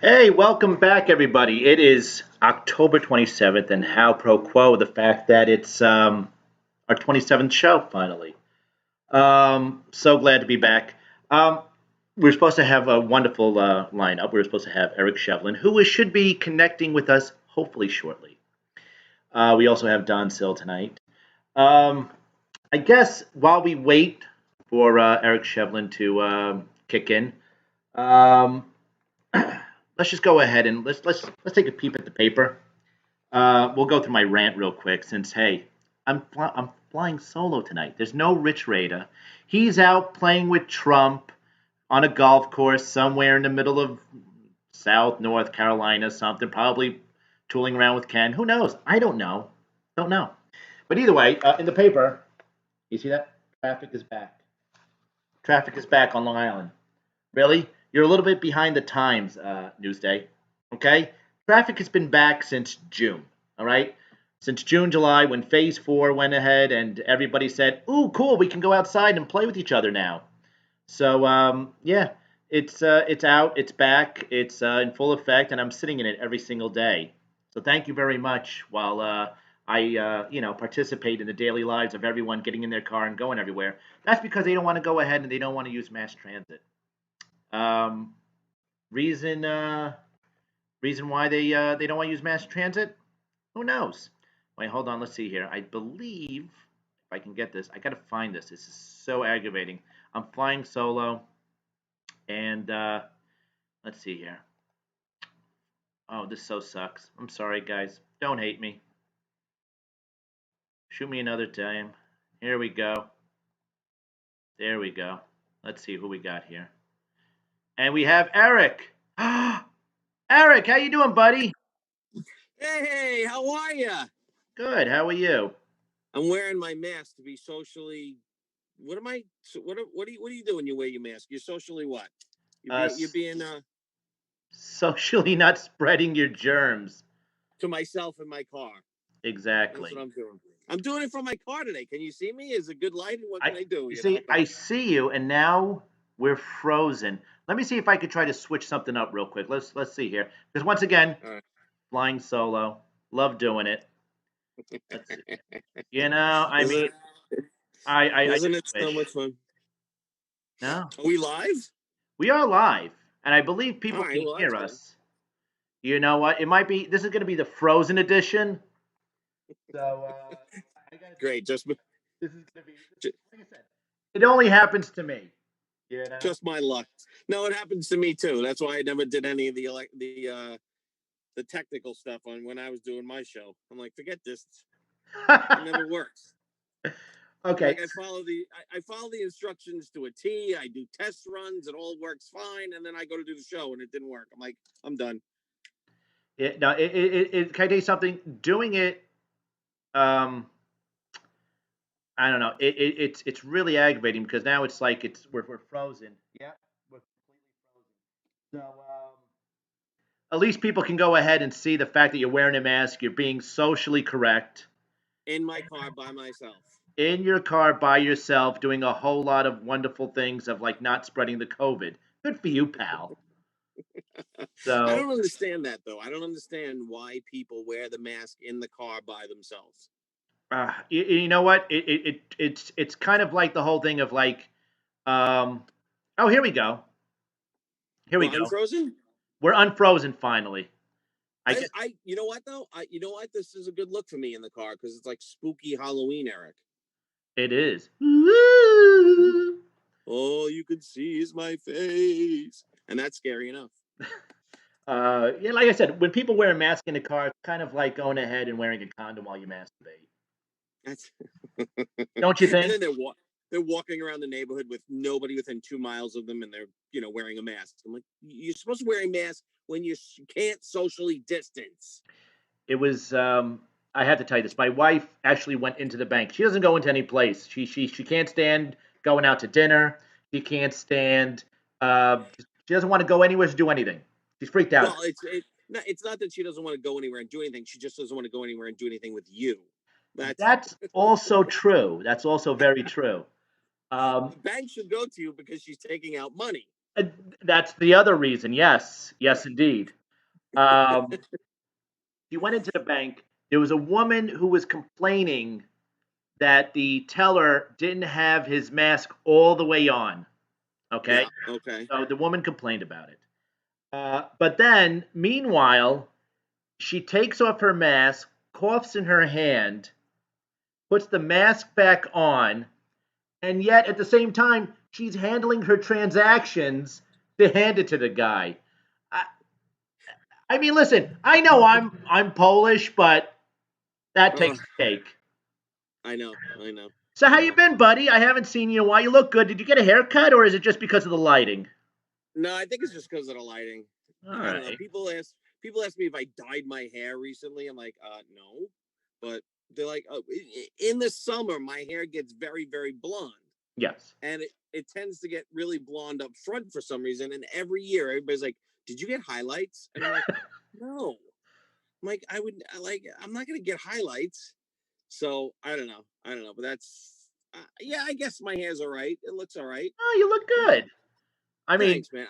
Hey, welcome back, everybody. It is October 27th, and how pro quo the fact that it's our 27th show finally. So glad to be back. Um, we are supposed to have a wonderful lineup. We were supposed to have Eric Shevlin, should be connecting with us hopefully shortly. We also have Don Sill tonight. Um, I guess while we wait for Eric Shevlin to kick in, um, let's just go ahead and let's take a peep at the paper. We'll go through my rant real quick since hey, I'm flying solo tonight. There's no Rich Raider. He's out playing with Trump on a golf course somewhere in the middle of South North Carolina, something probably tooling around with Ken. Who knows? I don't know. Don't know. But either way, in the paper, you see that traffic is back. Traffic is back on Long Island. Really? You're a little bit behind the times, Newsday. Okay? Traffic has been back since June. All right? Since June, July, when Phase 4 went ahead and everybody said, ooh, cool, we can go outside and play with each other now. So, yeah, it's out, it's back, it's in full effect, and I'm sitting in it every single day. So thank you very much while I participate in the daily lives of everyone getting in their car and going everywhere. That's because they don't want to go ahead and they don't want to use mass transit. Um, reason reason why they don't want to use mass transit? Who knows? Wait, hold on. Let's see here. I believe if I can get this, I gotta find this. This is so aggravating. I'm flying solo, and let's see here. Oh, this so sucks. I'm sorry, guys. Don't hate me. Shoot me another time. Here we go. There we go. Let's see who we got here. And we have Eric. Eric, how you doing, buddy? Hey, how are you? Good. How are you? I'm wearing my mask to be socially. What am I? What do you do when you wear your mask? You're socially what? You're being Socially not spreading your germs. to myself in my car. Exactly. That's what I'm doing. I'm doing it from my car today. Can you see me? Is it good lighting? What can I do? You see, I see you, and now we're frozen. Let me see if I could try to switch something up real quick. Let's see here, because once again, All right. flying solo, love doing it. Let's see. I Isn't mean, it, I isn't just it so wish. much fun? No, Are we live? we are live, and I believe All people right. can Well, that's hear good. us. You know what? It might be. This is going to be the Frozen edition. So I gotta tell you, Great. Just this is going to be. Like I said, it only happens to me. You know. just my luck. No, it happens to me too. That's why I never did any of the technical stuff on when I was doing my show. I'm like, forget this. It never works. Okay. Like I follow the instructions to a T. I do test runs. It all works fine, and then I go to do the show, and it didn't work. I'm like, I'm done. No, can I tell you something? Doing it, um, I don't know. It's really aggravating because now it's like we're frozen. Yeah, we're completely frozen. So at least people can go ahead and see the fact that you're wearing a mask. You're being socially correct In my car by myself. in your car by yourself, doing a whole lot of wonderful things of like not spreading the COVID. Good for you, pal. I So don't understand that though. I don't understand why people wear the mask in the car by themselves. you know what? It's kind of like the whole thing of like, um, oh, here we go. Here we Well, go. unfrozen. We're unfrozen finally. I guess You know what though? You know what? This is a good look for me in the car because it's like spooky Halloween, Eric. it is. All you can see is my face, and that's scary enough. Yeah, like I said, when people wear a mask in the car, it's kind of like going ahead and wearing a condom while you masturbate. That's Don't you and think? then they're walking around the neighborhood with nobody within 2 miles of them, and they're wearing a mask. I'm like, you're supposed to wear a mask when you can't socially distance. It was. I have to tell you this. My wife actually went into the bank. She doesn't go into any place. She can't stand going out to dinner. She can't stand. She doesn't want to go anywhere to do anything. She's freaked out. Well, it's not that she doesn't want to go anywhere and do anything. She just doesn't want to go anywhere and do anything with you. That's That's also true. That's also very true. the bank should go to you because she's taking out money. Uh, That's the other reason. Yes, yes, indeed. Um, he went into the bank. There was a woman who was complaining that the teller didn't have his mask all the way on. Okay, Yeah. Okay. so the woman complained about it. But then, meanwhile, she takes off her mask, coughs in her hand, puts the mask back on, and yet at the same time, she's handling her transactions to hand it to the guy. I, I mean, listen, I know I'm Polish, but that Oh, takes the cake. I know. I know. So I how you know. been, buddy? I haven't seen you in a while. You look good. Did you get a haircut, or is it just because of the lighting? No, I think it's just because of the lighting. All I don't know. right. People ask me if I dyed my hair recently. I'm like, no. But they're like, oh, in the summer, my hair gets very, very blonde, Yes. and it tends to get really blonde up front for some reason. And every year, everybody's like, "Did you get highlights?" And I'm like, "No." I'm like, I'm not gonna get highlights. So I don't know. I don't know. But that's, yeah. I guess my hair's all right. It looks all right. Oh, you look Yeah. good. I mean, Thanks, man.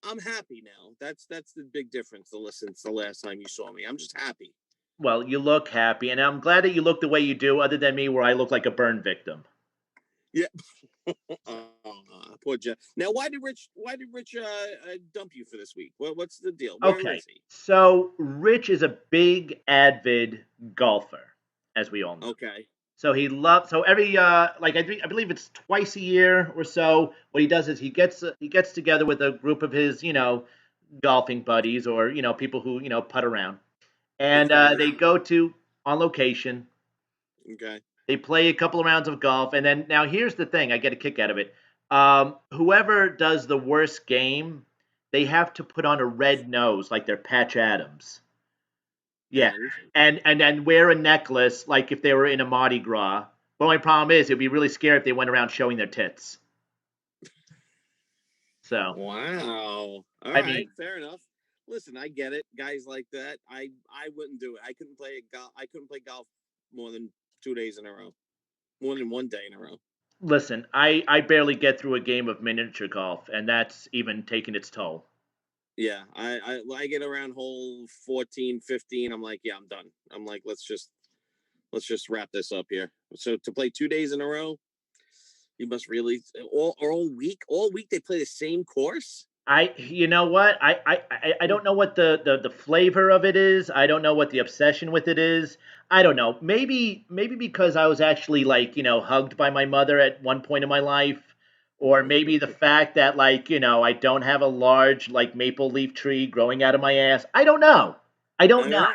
I'm happy now. That's the big difference since the last time you saw me. I'm just happy. well, you look happy, and I'm glad that you look the way you do, other than me, where I look like a burn victim. Yeah. So, Poor Jeff. Now, why did Rich dump you for this week? What's the deal? Where okay. is he? So, Rich is a big avid golfer, as we all know. Okay. So so every I believe it's twice a year or so. What he does is he gets together with a group of his golfing buddies, or people who putt around, and Okay. they go to on location. Okay. They play a couple of rounds of golf, and then now here's the thing: I get a kick out of it. Whoever does the worst game, they have to put on a red nose like they're Patch Adams. Yeah, And and then wear a necklace like if they were in a Mardi Gras. The only problem is it'd be really scary if they went around showing their tits. So wow. All I right. mean, Fair enough. Listen, I get it. Guys like that, I wouldn't do it. I couldn't play golf more than 2 days in a row. More than one day in a row. listen, I barely get through a game of miniature golf, and that's even taking its toll. Yeah, I get around hole 14, 15. I'm like, yeah, I'm done. I'm like, let's just wrap this up here. So to play 2 days in a row, you must really all week they play the same course. You know what? I don't know what the flavor of it is. I don't know what the obsession with it is. I don't know. Maybe because I was actually like, hugged by my mother at one point in my life, or maybe the fact that like, I don't have a large like maple leaf tree growing out of my ass. I don't know. I I don't don't know. know.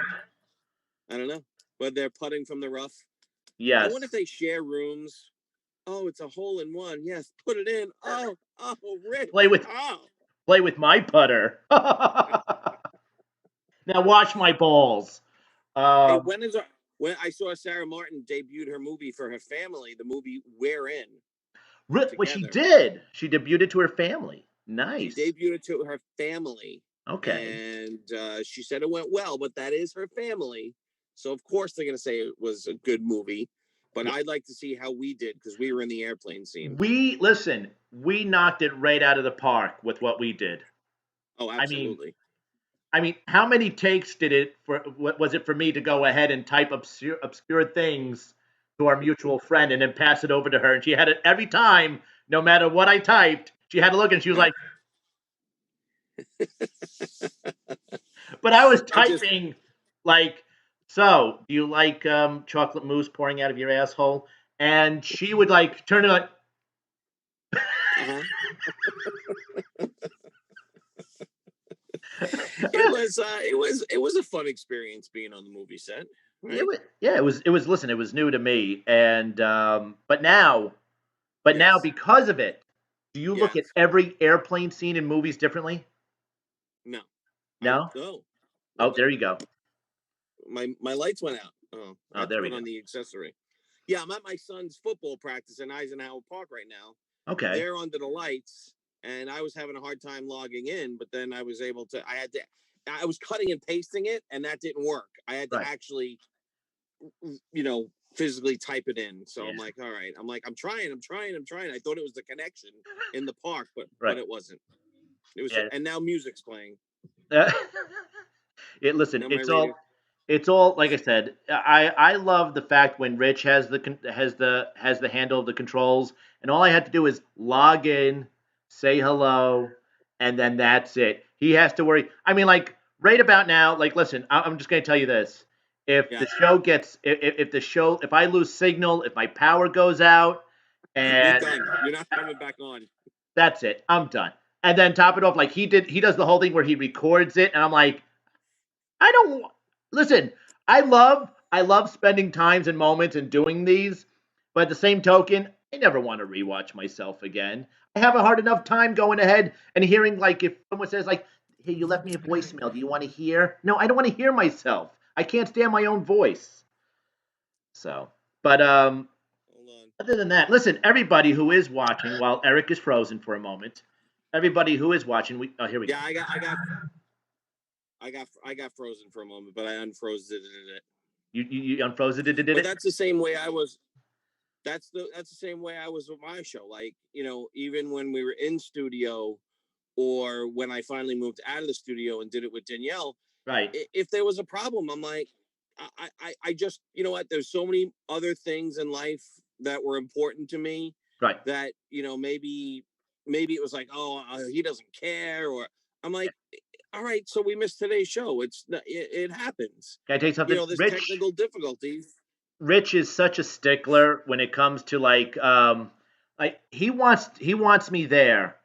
I don't know. But they're putting from the rough. I wonder if Yes. they share rooms. Oh, it's a hole in one. Yes, put it in. Oh, Play Rich. with Oh. play with my putter. Now watch my balls. Hey, Um, when I saw Sarah Martin debuted her movie for her family, the movie We're In well, she together. did. She debuted it to her family. She Nice. debuted it to her family, Okay. and she said it went well, but that is her family, so of course they're gonna say it was a good movie. But Yeah. I'd like to see how we did because we were in the airplane scene. We knocked it right out of the park with what we did. Oh, I mean, absolutely. how many takes did it for what was it for me to go ahead and type obscure things to our mutual friend and then pass it over to her, and she had it every time, no matter what I typed, she had to look and she was like, but I was I just typing like, so do you like chocolate mousse pouring out of your asshole? And she would like turn it on. uh-huh. It was a fun experience being on the movie set, right? Yeah, it was listen, it was new to me, and but now Yes. because of it, do you look at Yes. every airplane scene in movies differently? No. I No. no. Oh, Nope. there you go. My lights went out. Oh, I Oh, had to there we put go. on the accessory. Yeah, I'm at my son's football practice in Eisenhower Park right now. Okay. They're under the lights, and I was having a hard time logging in, but then I was able to. I was cutting and pasting it, and that didn't work. I had to Right. actually, physically type it in. So Yeah. I'm like, all right. I'm like, I'm trying. I thought it was the connection in the park, but Right. it wasn't. It was, Yeah. and now music's playing. Listen, Now my radio. it's all like I said. I love the fact when Rich has the handle of the controls, and all I had to do is log in, say hello, and then that's it. He has to worry. I mean, like right about now, like listen, I'm just gonna tell you this: if Yeah. the show gets, if I lose signal, if my power goes out, You're and done. You're not coming back on. that's it, I'm done. And then top it off, like he does the whole thing where he records it, and I'm like. I don't listen. I love spending times and moments and doing these, but at the same token, I never want to rewatch myself again. I have a hard enough time going ahead and hearing like if someone says like, "Hey, you left me a voicemail. Do you want to hear?" No, I don't want to hear myself. I can't stand my own voice. So, but Hold on. other than that, listen, everybody who is watching, while Eric is frozen for a moment, everybody who is watching, here we go. Yeah, I got frozen for a moment, but I unfroze it. You unfroze it, did But it? that's the same way I was. That's the same way I was with my show. Like, even when we were in studio, or when I finally moved out of the studio and did it with Danielle, Right. if there was a problem, I'm like, I just, you know what? There's so many other things in life that were important to me Right. that, maybe it was like, oh, he doesn't care, or I'm like, all right, so we missed today's show. It happens. Can I tell you something? There's technical difficulties. Rich is such a stickler when it comes to like he wants me there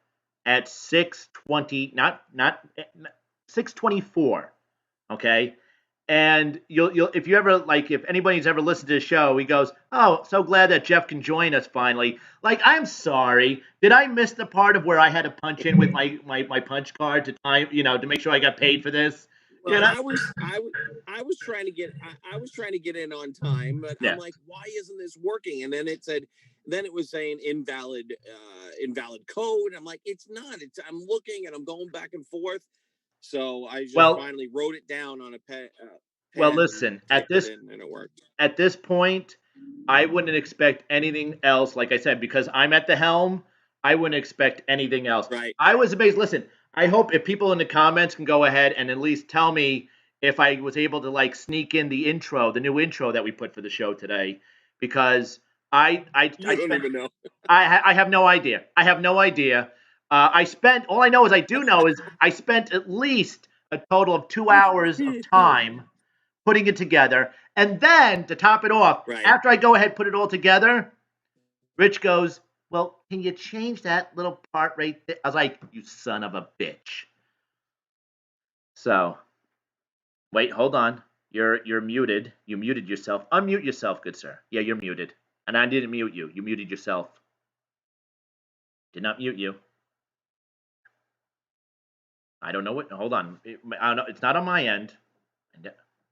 at 6:20, not 6:24, okay? And you'll if you ever like if anybody's ever listened to the show, he goes, "Oh, so glad that Jeff can join us finally." Like, I'm sorry, did I miss the part of where I had to punch in with my punch card to time, to make sure I got paid for this? Well, I was trying to get I was trying to get in on time, but I'm Yeah. like, why isn't this working? And then it was saying invalid code. I'm like, it's not. I'm looking and I'm going back and forth. So I just Well, finally wrote it down on a pad and listen, typed it in, and it worked. at this point, I wouldn't expect anything else. Like I said, because I'm at the helm, I wouldn't expect anything else. Right. I was amazed. Listen, I hope if people in the comments can go ahead and at least tell me if I was able to like sneak in the new intro that we put for the show today, because You don't even know. I have no idea. I have no idea. All I know is I spent at least a total of 2 hours of time putting it together. And then to top it off, Right. after I go ahead put it all together, Rich goes, "Well, can you change that little part right there?" I was like, "You son of a bitch." So, wait, hold on. You're muted. You muted yourself. Unmute yourself, good sir. Yeah, you're muted. And I didn't mute you. You muted yourself. Did not mute you. I don't know what. Hold on. I don't know. It's not on my end.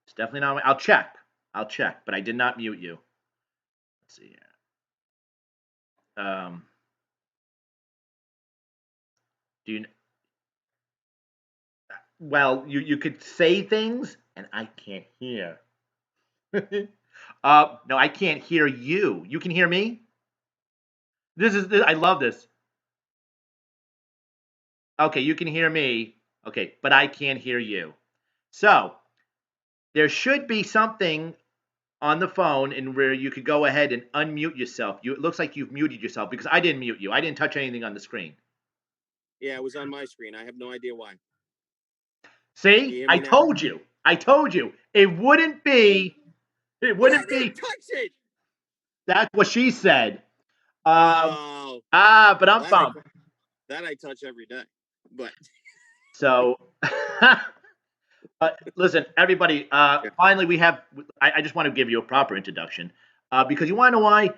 It's definitely not. I'll check. But I did not mute you. Let's see here. Do you? Well, you could say things, and I can't hear. No, I can't hear you. You can hear me. I love this. Okay, you can hear me. Okay, but I can't hear you. So there should be something on the phone and where you could go ahead and unmute yourself. It looks like you've muted yourself because I didn't mute you. I didn't touch anything on the screen. Yeah, it was on my screen. I have no idea why. See, You hear I me now? told you. I told you. It wouldn't be. It But I wouldn't be. didn't touch it. That's what she said. Oh, But I'm that bummed. that I touch every day. But So, listen, everybody. Yeah. Finally, we have. I just want to give you a proper introduction because you want to know why?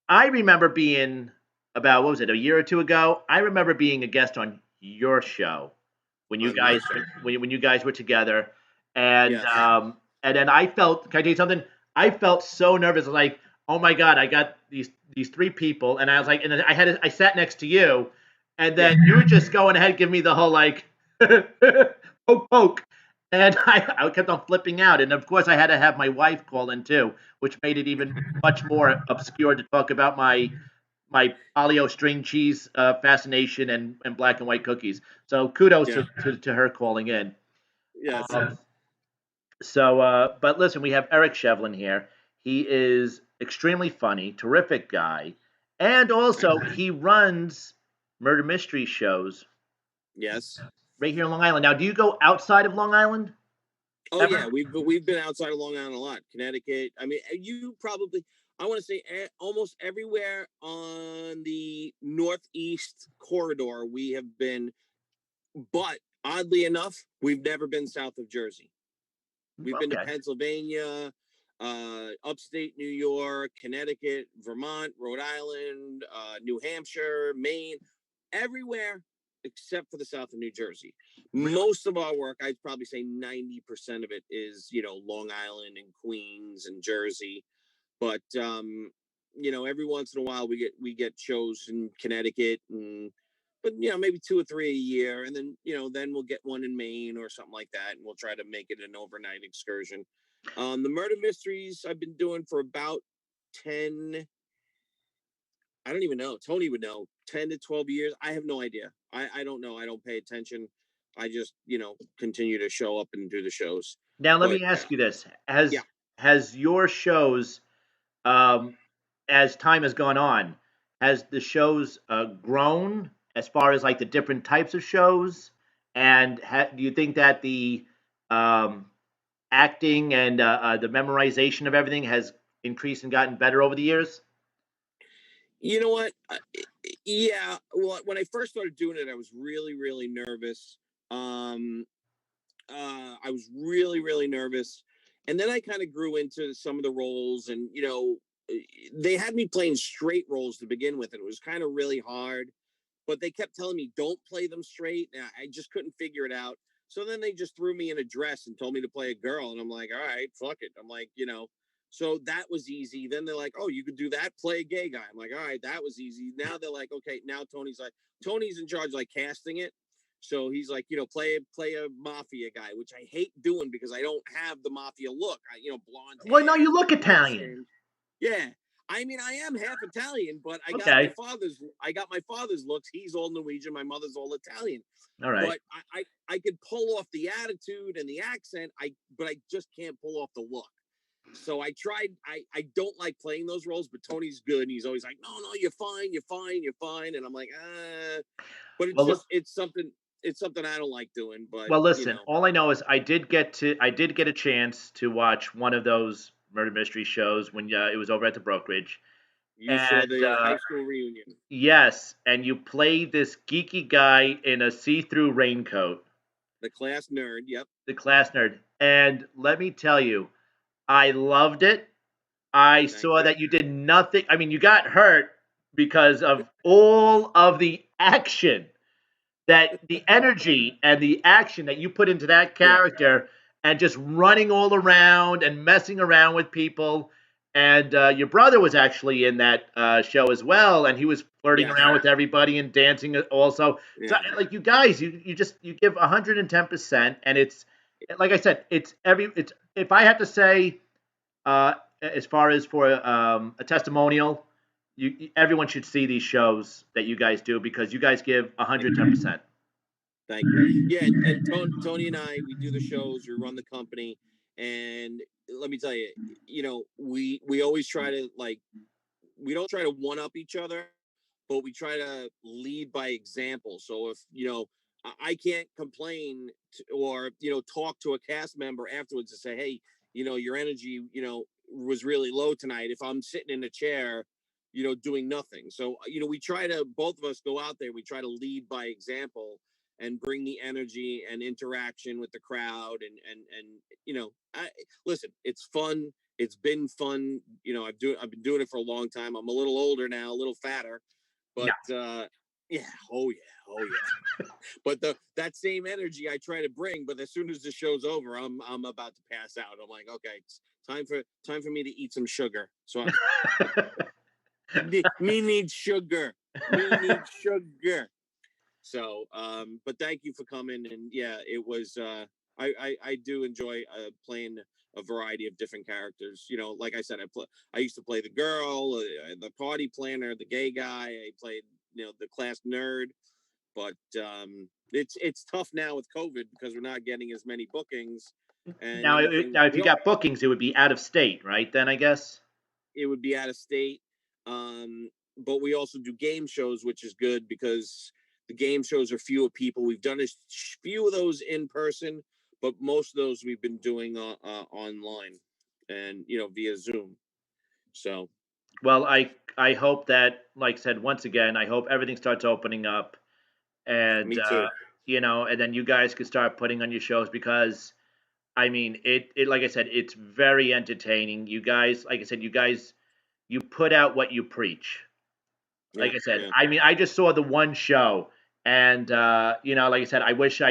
I remember being about what was it, a year or two ago? I remember being a guest on your show when you On my guys show. when you guys were together, and Yes. and then I felt. Can I tell you something? I felt so nervous, like, oh my god, I got these three people, and I was like, and then I sat next to you, and then you were just going ahead, giving me the whole like poke poke, and I kept on flipping out, and of course I had to have my wife call in too, which made it even much more obscure to talk about my my Oleo string cheese fascination and black and white cookies. So kudos Yeah. to her calling in. Yes. Um, but listen, we have Eric Shevlin here. He is extremely funny, terrific guy, and also he runs murder mystery shows Yes. right here in Long Island. Now, do you go outside of Long Island Oh yeah, ever? we've been outside of Long Island a lot. Connecticut. I mean, you probably. I want to say almost everywhere on the northeast corridor we have been, but oddly enough, we've never been south of Jersey. We've been to Okay. Pennsylvania, upstate New York, Connecticut, Vermont, Rhode Island, New Hampshire, Maine, everywhere except for the south of New Jersey. Really? Most of our work, I'd probably say 90% of it is, Long Island and Queens and Jersey. But every once in a while we get shows in Connecticut and but maybe two or three a year, and then we'll get one in Maine or something like that, and we'll try to make it an overnight excursion. The murder mysteries I've been doing for about 10, I don't even know. Tony would know, 10 to 12 years. I have no idea. I don't know. I don't pay attention. I just, continue to show up and do the shows. Now, let But me ask you this: yeah, has your shows, um, as time has gone on, has the shows grown as far as like the different types of shows? And do you think that the um, acting and the memorization of everything has increased and gotten better over the years? you know what? Yeah. Well, when I first started doing it, I was really, really nervous. Um, I was really, really nervous. And then I kind of grew into some of the roles, and they had me playing straight roles to begin with, and it was kind of really hard. But they kept telling me don't play them straight, and I just couldn't figure it out. So then they just threw me in a dress and told me to play a girl, and I'm like, all right, fuck it. I'm like, so that was easy. Then they're like, oh, you could do that, play a gay guy. I'm like, all right, that was easy. Now they're like, okay, now Tony's in charge, like casting it. So he's like, play a mafia guy, which I hate doing because I don't have the mafia look. Blonde Well, no, you hair, look light Italian. skin. Yeah. I mean, I am half Italian, but Okay, I got my father's looks. He's all Norwegian, my mother's all Italian. all right. But I could pull off the attitude and the accent, but I just can't pull off the look. So I tried. I don't like playing those roles, but Tony's good. And he's always like, no, you're fine, you're fine, you're fine. And I'm like, but Well, look, it's something I don't like doing. But well, listen. All I know is I did get a chance to watch one of those murder mystery shows when it was over at the brokerage, you saw and the high school reunion, yes, and you play this geeky guy in a see-through raincoat, the class nerd. Yep. the class nerd. And let me tell you, I loved it. I Thank saw you. that you did nothing. I mean, you got hurt because of all of the action, that the energy and the action that you put into that Yeah. character, and just running all around and messing around with people. And your brother was actually in that show as well, and he was flirting Yes. around with everybody and dancing also. So, Yeah. like you guys, you give 110%, and it's like I said, it's if I had to say, as far as for a testimonial, everyone should see these shows that you guys do because you guys give 110%. Thank you. Yeah, and Tony and I, we do the shows, we run the company, and let me tell you, we always try to we don't try to one up each other, but we try to lead by example. So if I can't complain or talk to a cast member afterwards to say, hey, your energy, was really low tonight. If I'm sitting in a chair, doing nothing. So we try to both of us go out there. We try to lead by example and bring the energy and interaction with the crowd and I listen, it's fun. It's been fun. I've been doing it for a long time. I'm a little older now, a little fatter, Yeah. but yeah, oh yeah, oh yeah. But that same energy I try to bring, but as soon as the show's over, I'm about to pass out. I'm like, okay, it's time for me to eat some sugar. So me need sugar. Me need sugar. So, but thank you for coming. And yeah, it was. I do enjoy playing a variety of different characters. You know, like I said, I used to play the girl, the party planner, the gay guy. I played, you know, the class nerd. But it's tough now with COVID because we're not getting as many bookings. And Now, now, if you got bookings, it would be out of state, right? Then I guess it would be out of state. But we also do game shows, which is good because the game shows are fewer people. We've done a few of those in person, but most of those we've been doing online and, you know, via Zoom. So, well, I hope that, like I said, once again, I hope everything starts opening up, and me too. you know, and then you guys can start putting on your shows because I mean, it like I said, it's very entertaining. You guys, like I said, you put out what you preach. Yeah, Like I said, yeah, I mean, I just saw the one show, and you know, like I said, I wish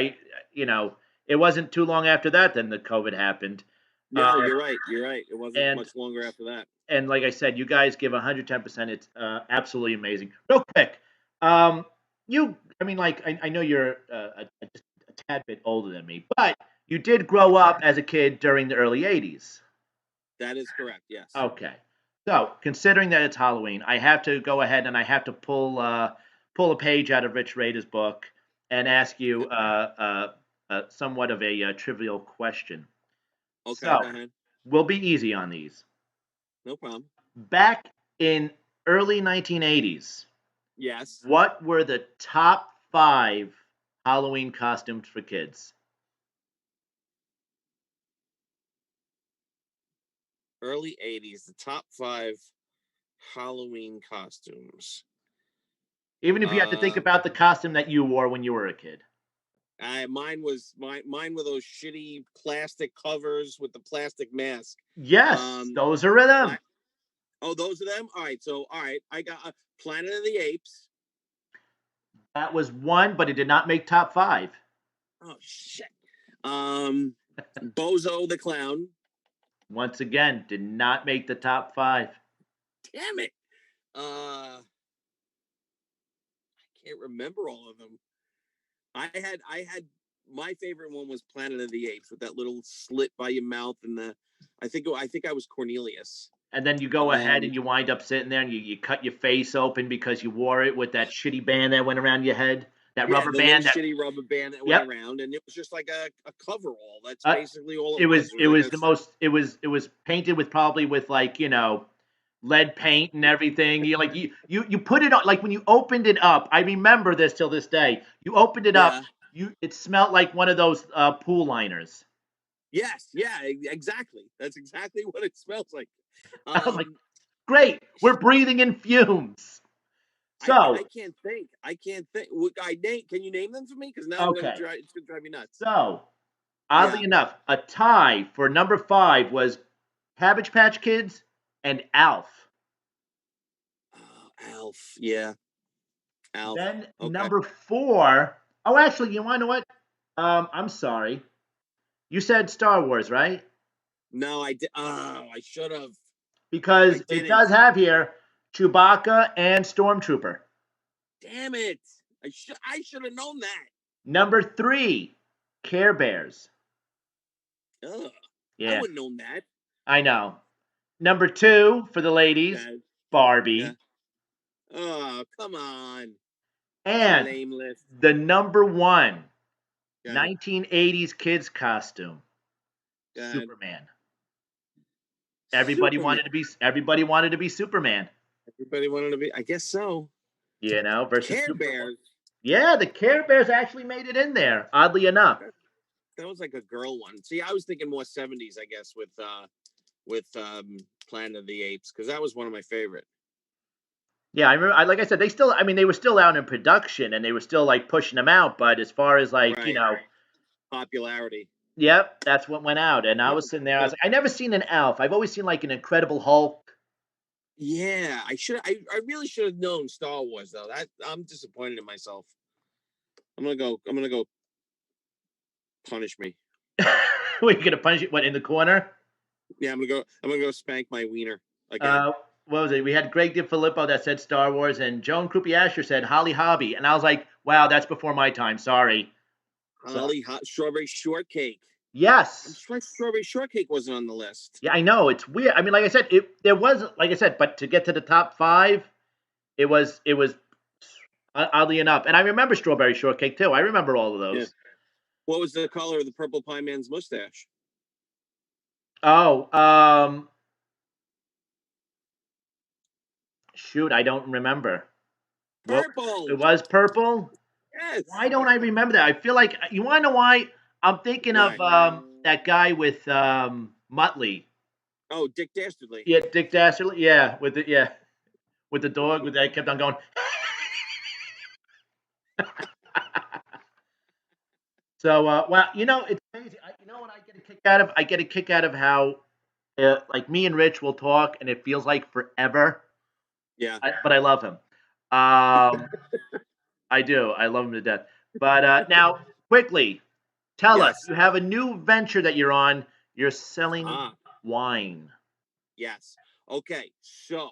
you know, it wasn't too long after that then the COVID happened, yeah. You're right. You're right. It wasn't and much longer after that. like I said, you guys give 110%. It's absolutely amazing. Real quick, um, I mean, like I know you're just a tad bit older than me, but you did grow up as a kid during the early '80s. That is correct. Yes. Okay. So, considering that it's Halloween, I have to go ahead and I have to pull a page out of Rich Rader's book and ask you somewhat of a trivial question. Okay. So, Go ahead. we'll be easy on these. No problem. Back in early 1980s, Yes. what were the top 5 Halloween costumes for kids? Early '80s. The top 5 Halloween costumes. Even if you have to think Um, about the costume that you wore when you were a kid. mine were those shitty plastic covers with the plastic mask. Yes, Um, those are them. pla- oh, those are them. All right, so all right, I got Planet of the Apes. That was one, but it did not make top 5. Oh shit. Um, Bozo the Clown. Once again, did not make the top 5. Damn it. I can't remember all of them. I had my favorite one was Planet of the Apes with that little slit by your mouth and the I think I was Cornelius. And then you go ahead Um, and you wind up sitting there and you cut your face open because you wore it with that shitty band that went around your head, that yeah, rubber the little band. That shitty rubber band that went Yep. around, and it was just like a coverall. That's Uh, basically all it it was. was It was it like was the most it was painted with probably with like you know lead paint and everything. You put it on like when you opened it up. I remember this till this day. You opened it up. yeah, It smelled like one of those pool liners. yes, yeah, exactly. That's exactly what it smells like. I was like, Um, great, we're breathing in fumes. I So can't think. I can't think. Can you name them for me? Because now okay, it's gonna drive me nuts. so oddly Yeah. enough, a tie for number 5 was Cabbage Patch Kids and Alf. Oh, Alf. Yeah, Alf. Then Okay. number 4, oh, actually, you want to know what? I'm sorry. You said Star Wars, right? No, I did. Oh, I should have. I Because it didn't. does have here Chewbacca and Stormtrooper. Damn it! I should have known that. Number 3, Care Bears. Ugh. I Yeah, wouldn't known that. I know. Number 2 for the ladies, Yeah. Yeah. Barbie. Oh, come on. It's a And lame list. the number 1 God. 1980s kids costume, God. Superman. Superman. Everybody wanted to be Superman. Everybody wanted to be. I guess so. You know, versus Care Superman. Bears. Yeah, the Care Bears actually made it in there, oddly enough. That was like a girl one. See, I was thinking more '70s, I guess, with Planet of the Apes, because that was one of my favorite. Yeah, I remember. Like I said, I mean, they were still out in production and they were still like pushing them out. But as far as like, you Right. know, Popularity. yep, that's what went out. And I Yeah. was sitting there. I was like, I never seen an Elf. I've always seen like an Incredible Hulk. Yeah, I really should have known Star Wars though. That I'm disappointed in myself. I'm gonna go punish me. Were you gonna punch it? What in the corner? Yeah, I'm gonna go spank my wiener again. What was it? We had Greg DiFilippo that said Star Wars, and Joan Croupier Asher said Holly Hobby, and I was like, wow, that's before my time. Sorry. So Holly hot strawberry shortcake. I'm Yes. surprised strawberry shortcake wasn't on the list. Yeah, I know. It's weird. I mean, like I said, there was, like I said, but to get to the top five, it was oddly enough. And I remember strawberry shortcake too. I remember all of Yeah. those. What was the color of the purple pie man's mustache? Oh, shoot, I don't remember. What it Purple. was purple? Yes. Why don't I remember that? I feel like you want to know why? I'm thinking of Why? that guy with Muttley. Oh, Dick Dastardly. Yeah, Dick Dastardly. With the dog with that kept on going. So, well, it's amazing. You know what I get a kick out of? I get a kick out of how, like me and Rich will talk, and it feels like forever. Yeah. But I love him. I do. I love him to death. But now, quickly, tell us. Yes. You have a new venture that you're on. You're selling Ah. wine. Yes. Okay. So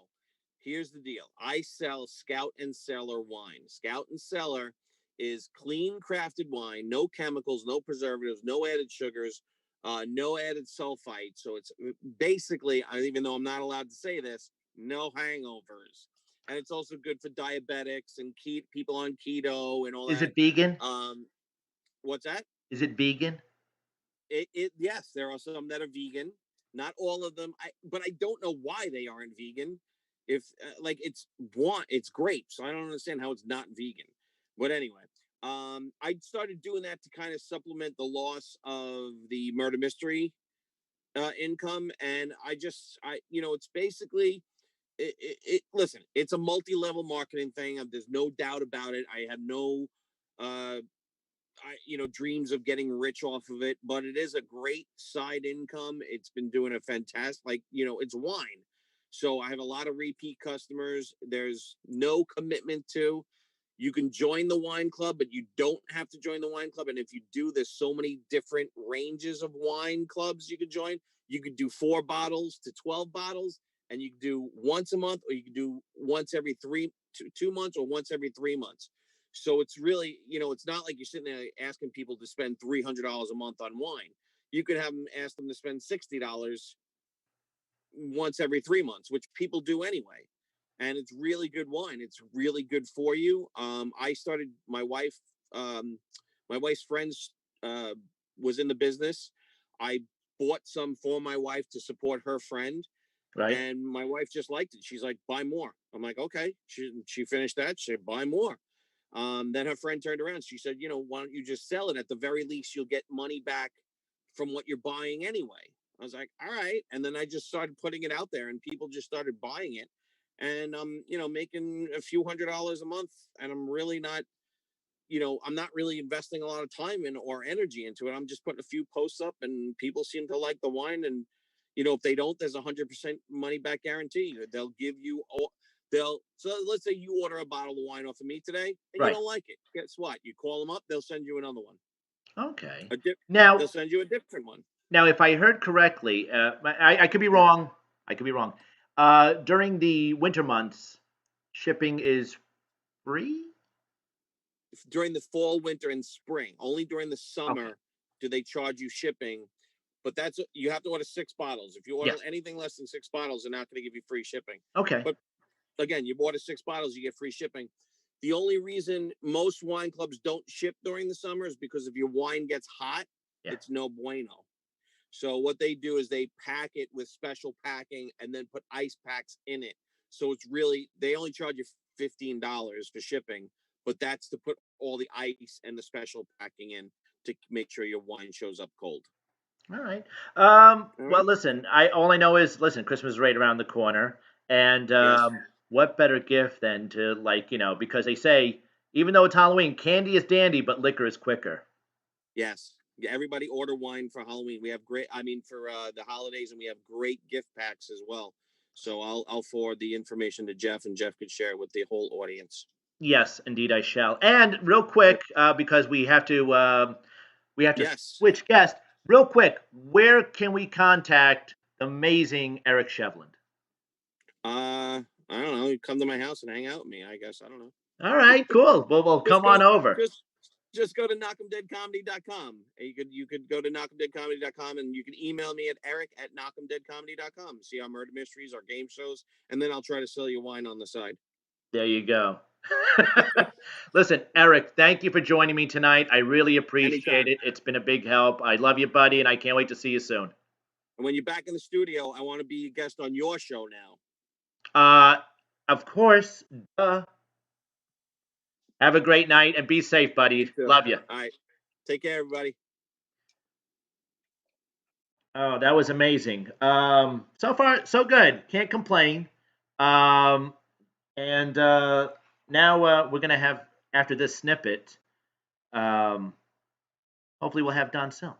here's the deal. I sell Scout and Cellar wine. Scout and Cellar is clean crafted wine, no chemicals, no preservatives, no added sugars, no added sulfite. So it's basically, even though I'm not allowed to say this, no hangovers. And it's also good for diabetics and people on keto and all Is that. it vegan? Um, what's that? Is it vegan? Yes, there are some that are vegan. Not all of them. But I don't know why they aren't vegan. If like it's grapes, so I don't understand how it's not vegan. But anyway, I started doing that to kind of supplement the loss of the murder mystery income, and it's basically listen, it's a multi-level marketing thing. There's no doubt about it. I have no uh dreams of getting rich off of it, but it is a great side income. It's been doing a fantastic, it's wine. So I have a lot of repeat customers. There's no commitment to. You can join the wine club, but you don't have to join the wine club. And if you do, there's so many different ranges of wine clubs you could join. You could do 4 bottles to 12 bottles, and you could do once a month, or you could do once every 2 months, or once every 3 months. So it's really, it's not like you're sitting there asking people to spend $300 a month on wine. You could have them ask them to spend $60 once every 3 months, which people do anyway. And it's really good wine. It's really good for you. I started my wife's friends was in the business. I bought some for my wife to support her friend, Right. and my wife just liked it. She's like, buy more. I'm like, okay. She finished that. She said, buy more. Then her friend turned around. She said, why don't you just sell it? At the very least, you'll get money back from what you're buying anyway. I was like, all right. And then I just started putting it out there, and people just started buying it. And I'm, making a few $100s a month. And I'm really not, I'm not really investing a lot of time or energy into it. I'm just putting a few posts up, and people seem to like the wine. And, if they don't, there's 100% money back guarantee. They'll give you all, so let's say you order a bottle of wine off of me today and you Right. don't like it. Guess what? You call them up, they'll send you another one. Okay. A dip, they'll Now, send you a different one. if I heard correctly, I could be Yeah. wrong. I could be wrong. During the winter months, shipping is free. During the fall, winter, and spring, only during the Okay. summer do they charge you shipping. But you have to order 6 bottles. If you order Yes. anything less than 6 bottles, they're not going to give you free shipping. Okay. But again, you order 6 bottles, you get free shipping. The only reason most wine clubs don't ship during the summer is because if your wine gets hot, Yeah. it's no bueno. So what they do is they pack it with special packing and then put ice packs in it. So it's really, they only charge you $15 for shipping, but that's to put all the ice and the special packing in to make sure your wine shows up cold. All right. All Well, right. listen. All I know is, listen. Christmas is right around the corner, and Yes. what better gift than to, like, because they say, even though it's Halloween, candy is dandy, but liquor is quicker. Yes. Yeah, everybody order wine for Halloween. We have for the holidays, and we have great gift packs as well. So I'll forward the information to Jeff, and Jeff could share it with the whole audience. Yes, indeed, I shall. And real Yep. quick, because we have to Yes. switch guests. Real quick, where can we contact the amazing Eric Shevland? I don't know. You come to my house and hang out with me, I guess. I don't know. All right, cool. Well, Just come go on over. just just go to knockemdeadcomedy.com. You could go to knockemdeadcomedy.com, and you can email me at eric@knockemdeadcomedy.com. See our murder mysteries, our game shows, and then I'll try to sell you wine on the side. There you go. Listen, Eric, thank you for joining me tonight. I really appreciate Anytime. it. It's been a big help. I love you, buddy, and I can't wait to see you soon. And when you're back in the studio, I want to be a guest on your show now. Of course. Duh. Have a great night and be safe, buddy. Love you. All right. Take care, everybody. Oh, that was amazing. So far, so good. Can't complain. Um, and now we're gonna have after this snippet. Um, hopefully, we'll have Don Sill.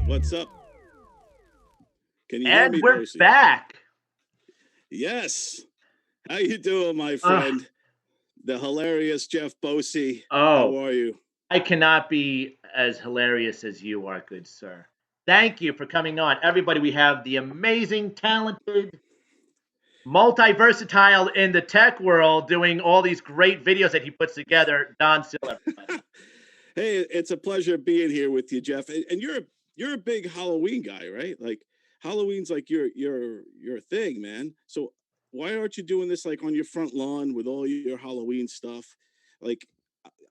What's up? Can you hear And me, we're Percy? back. Yes. How you doing, my friend? The hilarious Jeff Bosey. Oh, How are you? I cannot be as hilarious as you are, good sir. Thank you for coming on. Everybody, we have the amazing, talented, multi-versatile in the tech world doing all these great videos that he puts together, Don Sill, everybody. Hey, it's a pleasure being here with you, Jeff. And you're a big Halloween guy, right? Like Halloween's like your thing, man. So why aren't you doing this like on your front lawn with all your Halloween stuff? Like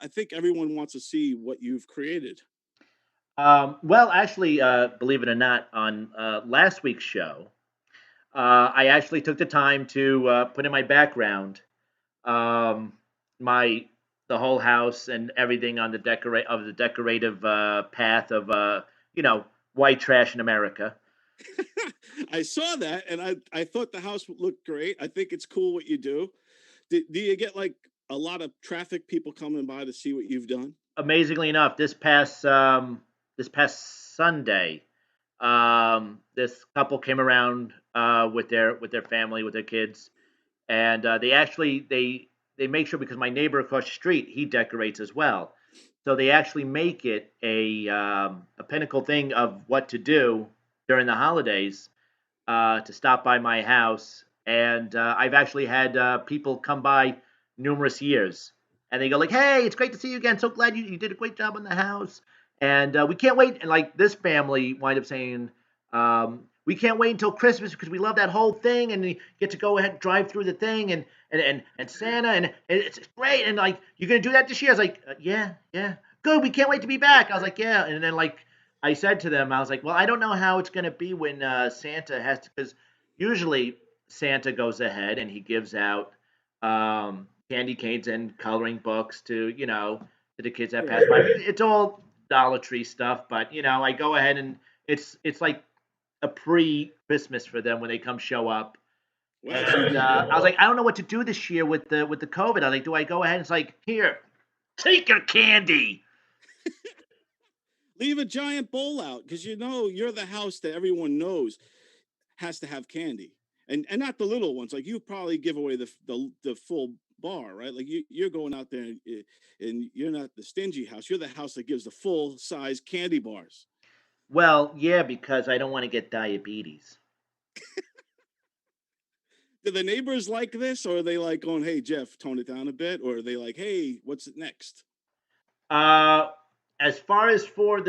I think everyone wants to see what you've created. Well, actually, believe it or not, on last week's show, I actually took the time to put in my background um, the whole house and everything on the decorative path of white trash in America. I saw that and I thought the house looked great. I think it's cool what you do. Do you get like a lot of traffic, people coming by to see what you've done? Amazingly enough, this past Sunday, this couple came around with their family, with their kids, and they make sure, because my neighbor across the street, he decorates as well. So they actually make it a pinnacle thing of what to do during the holidays, to stop by my house. And I've actually had people come by numerous years, and they go like, "Hey, it's great to see you again. So glad you did a great job on the house, and we can't wait." And like this family wind up saying, "We can't wait until Christmas because we love that whole thing, and you get to go ahead and drive through the thing, and Santa, and it's great. And like, you're gonna do that this year?" I was like, "Yeah, yeah, good. We can't wait to be back." I was like, "Yeah," and then like I said to them, I was like, "Well, I don't know how it's gonna be when Santa has to, because usually Santa goes ahead and he gives out candy canes and coloring books to the kids that pass by. It's all Dollar Tree stuff, but I go ahead and it's like a pre-Christmas for them when they come show up. Wow. And I was like, I don't know what to do this year with the COVID. I was like, do I go ahead? It's like, here, take your candy. Leave a giant bowl out because you're the house that everyone knows has to have candy, and not the little ones. Like you probably give away the full bar, right? Like you're going out there and you're not the stingy house. You're the house that gives the full size candy bars. Well, yeah, because I don't want to get diabetes. Do the neighbors like this, or are they like going, "Hey, Jeff, tone it down a bit," or are they like, "Hey, what's next?" As far as for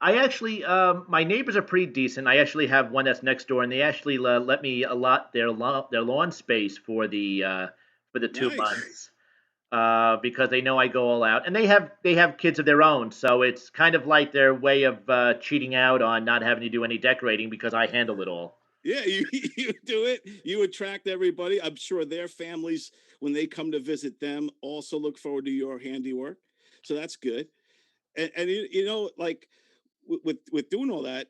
I actually, my neighbors are pretty decent. I actually have one that's next door, and they actually let me allot their lawn space for the 2 months, because they know I go all out, and they have kids of their own, so it's kind of like their way of cheating out on not having to do any decorating because I handle it all. Yeah, you do it. You attract everybody. I'm sure their families, when they come to visit them, also look forward to your handiwork. So that's good. And like with doing all that,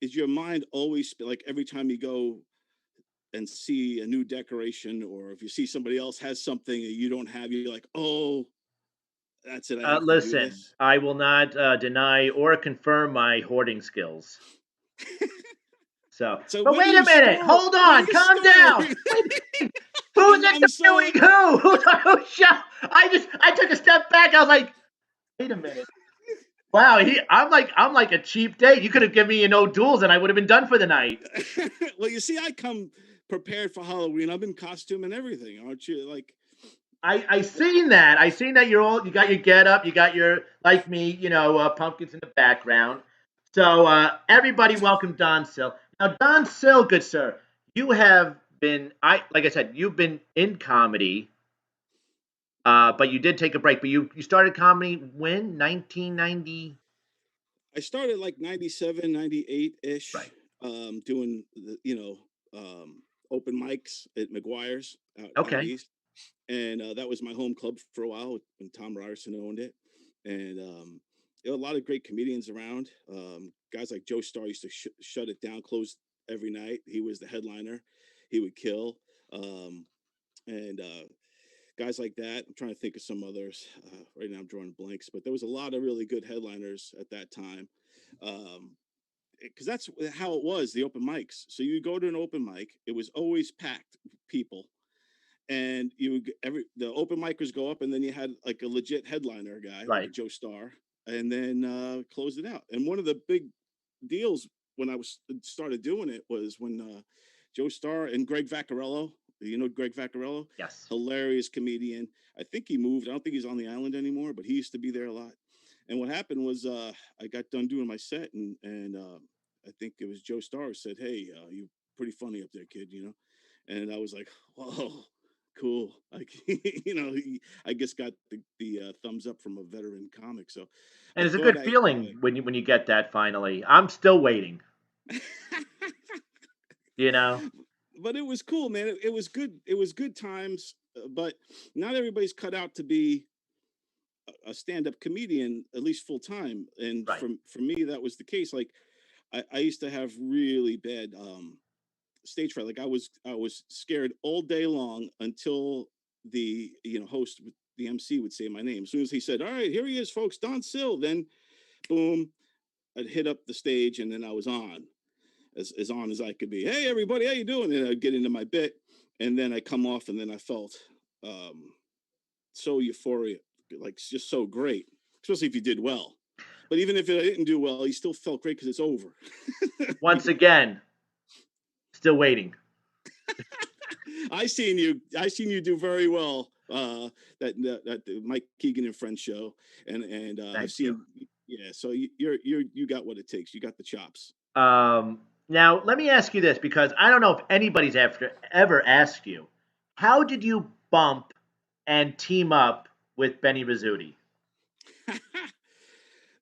is your mind always like every time you go and see a new decoration, or if you see somebody else has something that you don't have, you're like, "Oh, that's it. I have to do Listen, this." I will not deny or confirm my hoarding skills. So, So but where do wait a you minute. start? Hold Where do on. you Calm start? down. Who's I'm so interviewing who? Who's on whose show? I took a step back. I was like, wait a minute. Wow, I'm like a cheap date. You could have given me no duels and I would have been done for the night. Well, you see, I come prepared for Halloween. I'm in costume and everything, aren't you? Like, I seen that. I seen that you got your get up, you got your like me, pumpkins in the background. So everybody welcome Don Sill. Now Don Sill, good sir, you have been like I said, you've been in comedy, but you did take a break. But you started comedy when 1990. I started like 97, 98 ish, Right. doing open mics at McGuire's out Okay. east, and that was my home club for a while when Tom Ryerson owned it, and there were a lot of great comedians around. Guys like Joe Starr used to shut it down, close every night. He was the headliner. He would kill, and guys like that. I'm trying to think of some others. Right now, I'm drawing blanks, but there was a lot of really good headliners at that time. Because that's how it was, the open mics. So you go to an open mic, it was always packed people, and the open micers go up, and then you had like a legit headliner guy like a Right. Joe Starr, and then closed it out. And one of the big deals when I started doing it was when Joe Starr and Greg Vaccarello. You know Greg Vaccarello? Yes. Hilarious comedian. I think he moved. I don't think he's on the island anymore, but he used to be there a lot. And what happened was I got done doing my set, and I think it was Joe Starr who said, "Hey, you're pretty funny up there, kid," And I was like, "Whoa, cool!" Like, I guess got the thumbs up from a veteran comic. So I And it's a thought good feeling when you get that finally. I'm still waiting. You know. But it was cool, man. It was good. It was good times. But not everybody's cut out to be a stand-up comedian, at least full time. And Right. for me, that was the case. Like I used to have really bad stage fright. Like I was scared all day long until the host, the MC, would say my name. As soon as he said, "All right, here he is, folks, Don Sill," then boom, I'd hit up the stage, and then I was as on as I could be. "Hey, everybody, how you doing?" And I'd get into my bit, and then I come off, and then I felt so euphoric, like just so great, especially if you did well. But even if I didn't do well, you still felt great because it's over. Once again, still waiting. I seen you do very well. That the Mike Keegan and Friends show, and I've Thank you. seen, yeah. So you got what it takes. You got the chops. Now, let me ask you this because I don't know if anybody's ever asked you, how did you bump and team up with Benny Rizzuti?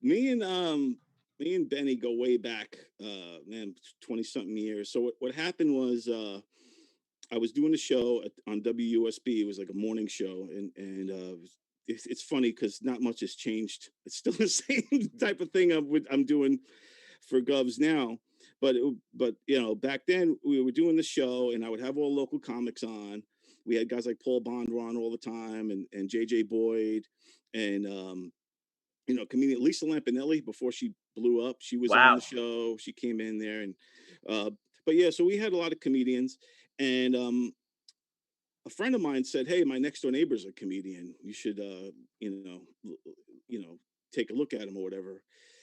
me and me and Benny go way back, man, 20 something years. So what happened was I was doing a show on WUSB. It was like a morning show, and it's funny because not much has changed. It's still the same type of thing I'm doing for Govs now. But back then we were doing the show, and I would have all local comics on. We had guys like Paul Bond on all the time, and JJ Boyd, and comedian Lisa Lampanelli before she blew up. She was on the Wow. show. She came in there, and but yeah, so we had a lot of comedians, and a friend of mine said, "Hey, my next door neighbor's a comedian. You should, take a look at him or whatever.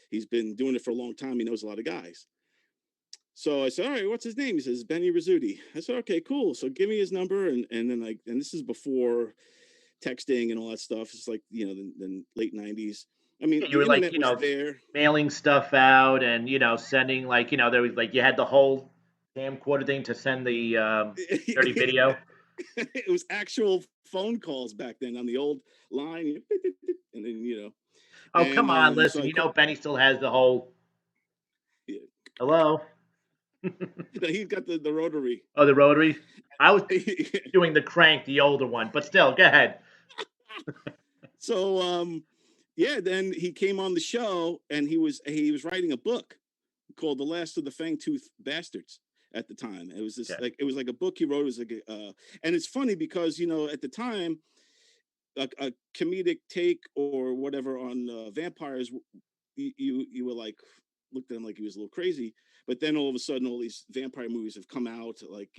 He's been doing it for a long time. He knows a lot of guys." So I said, "All right, what's his name?" He says, "Benny Rizzuti." I said, "Okay, cool. So give me his number." And then and this is before texting and all that stuff. It's like, the late 90s. I mean, Yeah, you the were like, internet was there. mailing stuff out and, sending like, there was like, you had the whole camcorder thing to send the dirty video. It was actual phone calls back then on the old line. And then, Oh, come on, and so listen, Benny still has the whole, yeah. hello? He's got the rotary. Oh, the rotary? I was doing the crank, the older one, but still, go ahead. So yeah, then he came on the show, and he was writing a book called The Last of the Fangtooth Bastards at the time. It was Okay. it was like a book he wrote. It was like and it's funny because at the time a comedic take or whatever on vampires, you were like, looked at him like he was a little crazy. But then all of a sudden, all these vampire movies have come out, like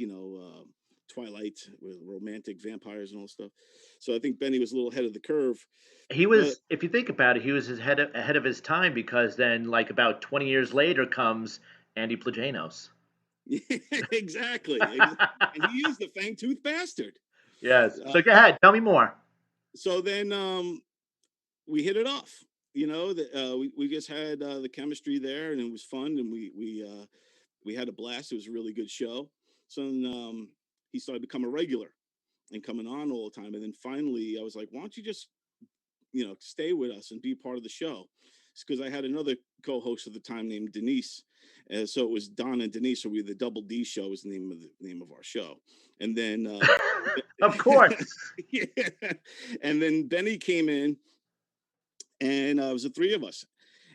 Twilight with romantic vampires and all stuff. So I think Benny was a little ahead of the curve. He But was, if you think about it, he was ahead of his time, because then, like, about 20 years later comes Andy Plagenos. exactly, and he is the fang-toothed bastard. Yes. So go ahead, tell me more. So then we hit it off. We just had the chemistry there, and it was fun, and we had a blast. It was a really good show. So then, he started to become a regular and coming on all the time. And then finally, I was like, "Why don't you just stay with us and be part of the show?" It's because I had another co-host at the time named Denise. So it was Don and Denise. So we were the Double D Show was the name of our show. And then, Of course. yeah. And then Benny came in, and it was the three of us,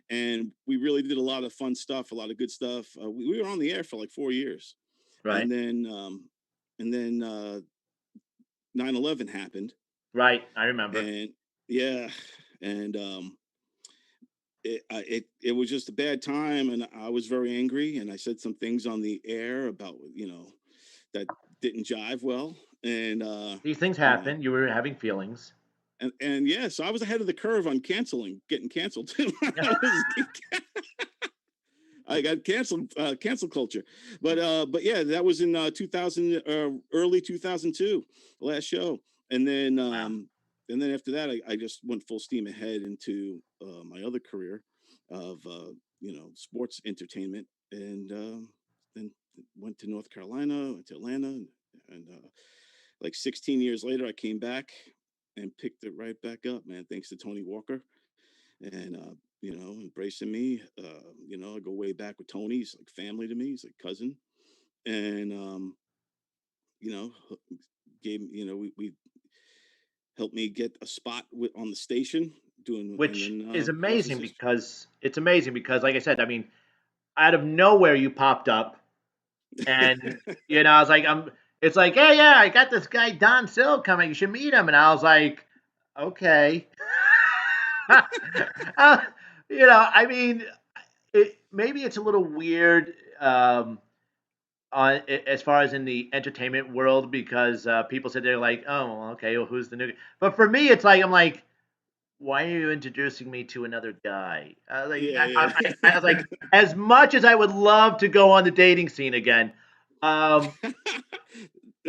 and we really did a lot of fun stuff, a lot of good stuff. We were on the air for like 4 years, Right. and then 9/11 happened, Right. I remember. and yeah, and it was just a bad time, and I was very angry, and I said some things on the air about that didn't jive well, and These things you know, happen. You were having feelings. and yeah, so I was ahead of the curve on getting canceled too. I got canceled, cancel culture, but yeah, that was in 2000, early 2002, last show, and then Wow. and then after that, I just went full steam ahead into my other career of sports entertainment, and then went to North Carolina, went to Atlanta, and like 16 years later, I came back and picked it right back up, man. Thanks to Tony Walker, and embracing me. I go way back with Tony. He's like family to me. He's like cousin, and you know, gave we helped me get a spot on the station doing, and Which then is the rest is amazing, history. because it's amazing because, like I said, I mean, out of nowhere you popped up, and I was like, it's like, hey, yeah, I got this guy Don Sill coming. You should meet him. And I was like, okay. uh, I mean, maybe it's a little weird, as far as in the entertainment world, because people said they're like, oh, well, okay, well, who's the new guy? But for me, it's like, I'm like, why are you introducing me to another guy? Yeah, I was like, as much as I would love to go on the dating scene again, um, yeah.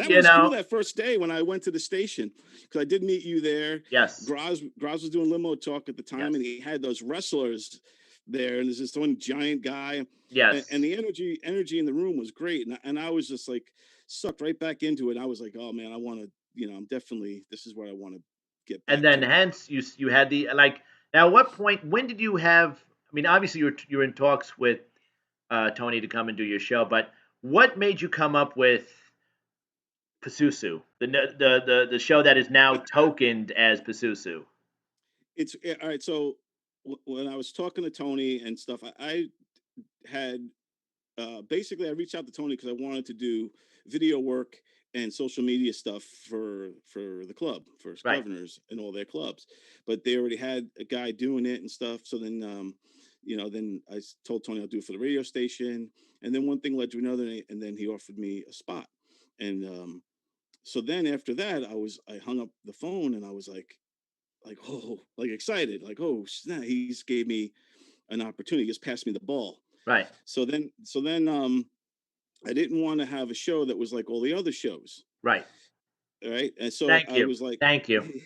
That you was cool know, that first day when I went to the station, because I did meet you there. yes, Graz was doing limo talk at the time, yes, and he had those wrestlers there, and there's this one giant guy, and yes. the energy in the room was great, and I was just like sucked right back into it. I was like, oh man, I want to, I'm definitely, this is where I want to get And back then to. hence you had the, like, now what point, when did you have, I mean, obviously you were in talks with Tony to come and do your show, but what made you come up with Pasusu, the show that is now tokened as Pasusu? It's all right. So when I was talking to Tony and stuff, I had basically I reached out to Tony because I wanted to do video work and social media stuff for the club, for Right. governors and all their clubs, but they already had a guy doing it and stuff. So then then I told Tony I'll do it for the radio station, and then one thing led to another, and then he offered me a spot, and so then after that I hung up the phone, and I was like, oh, like excited, like, oh snap, he's gave me an opportunity, just passed me the ball. Right. So then I didn't want to have a show that was like all the other shows, Right. right? And so Thank I you. was like, Thank you.